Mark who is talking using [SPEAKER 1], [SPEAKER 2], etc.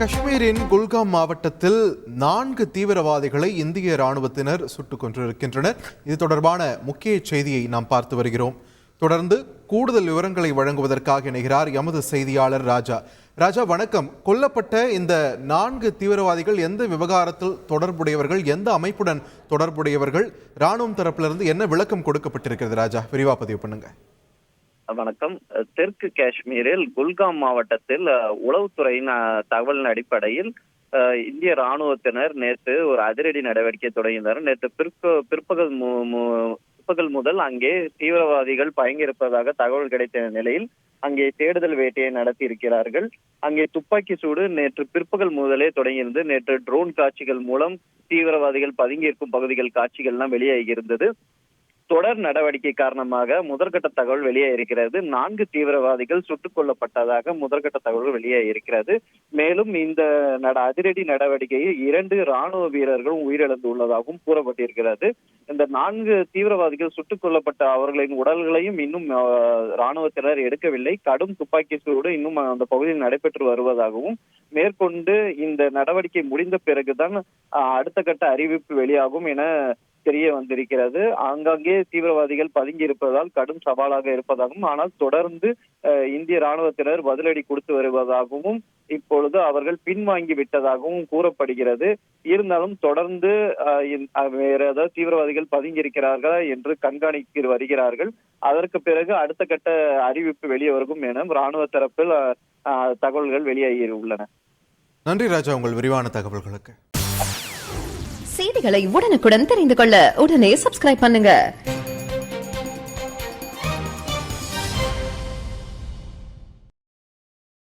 [SPEAKER 1] காஷ்மீரின் குல்காம் மாவட்டத்தில் 4 தீவிரவாதிகளை இந்திய ராணுவத்தினர் சுட்டுக் கொண்டிருக்கின்றனர். இது தொடர்பான முக்கிய செய்தியை நாம் பார்த்து வருகிறோம். தொடர்ந்து கூடுதல் விவரங்களை வழங்குவதற்காக இணைகிறார் எமது செய்தியாளர் ராஜா. ராஜா, வணக்கம். கொல்லப்பட்ட இந்த 4 தீவிரவாதிகள் எந்த விவகாரத்தில் தொடர்புடையவர்கள், எந்த அமைப்புடன் தொடர்புடையவர்கள், ராணுவம் தரப்பிலிருந்து என்ன விளக்கம் கொடுக்கப்பட்டிருக்கிறது? ராஜா, விரிவா பதிவு பண்ணுங்க.
[SPEAKER 2] வணக்கம். தெற்கு காஷ்மீரில் குல்காம் மாவட்டத்தில் உளவுத்துறையின் தகவலின் அடிப்படையில் இந்திய ராணுவத்தினர் நேற்று ஒரு அதிரடி நடவடிக்கை தொடங்கினர். நேற்று பிற்பகல் முதல் அங்கே தீவிரவாதிகள் பதுங்கியிருப்பதாக தகவல் கிடைத்த நிலையில் அங்கே தேடுதல் வேட்டையை நடத்தி இருக்கிறார்கள். அங்கே துப்பாக்கி சூடு நேற்று பிற்பகல் முதலே தொடங்கியிருந்து நேற்று ட்ரோன் காட்சிகள் மூலம் தீவிரவாதிகள் பதுங்கியிருக்கும் பகுதிகள் காட்சிகள்லாம் வெளியாகி இருந்தது. தொடர் நடவடிக்கை காரணமாக முதற்கட்ட தகவல் வெளியே இருக்கிறது. 4 தீவிரவாதிகள் சுட்டுக் கொல்லப்பட்டதாக முதற்கட்ட தகவல் வெளியே இருக்கிறது. மேலும் இந்த அதிரடி நடவடிக்கையில் 2 ராணுவ வீரர்களும் உயிரிழந்துள்ளதாகவும் கூறப்பட்டிருக்கிறது. இந்த 4 தீவிரவாதிகள் சுட்டுக் கொல்லப்பட்ட அவர்களின் உடல்களையும் இன்னும் ராணுவத்தினர் எடுக்கவில்லை. கடும் துப்பாக்கி சூடு இன்னும் அந்த பகுதியில் நடைபெற்று வருவதாகவும், மேற்கொண்டு இந்த நடவடிக்கை முடிந்த பிறகுதான் அடுத்த கட்ட அறிவிப்பு வெளியாகும் என தெரிய வந்திருக்கிறது. ஆங்காங்கே தீவிரவாதிகள் பதுங்கி இருப்பதால் கடும் சவாலாக இருப்பதாகவும், ஆனால் தொடர்ந்து இந்திய ராணுவத்தினர் பதிலடி கொடுத்து வருவதாகவும், இப்பொழுது அவர்கள் பின்வாங்கி விட்டதாகவும் கூறப்படுகிறது. இருந்தாலும் தொடர்ந்து வேற ஏதாவது தீவிரவாதிகள் பதுங்கி இருக்கிறார்களா என்று கண்காணித்து வருகிறார்கள். அதற்கு பிறகு அடுத்த கட்ட அறிவிப்பு வெளியே வரும் என ராணுவ தரப்பில் தகவல்கள் வெளியாகி உள்ளன.
[SPEAKER 1] நன்றி ராஜா, உங்கள் விரிவான தகவல்களுக்கு.
[SPEAKER 3] செய்திகளை உடனுக்குடன் தெரிந்து கொள்ள உடனே சப்ஸ்கிரைப் பண்ணுங்க.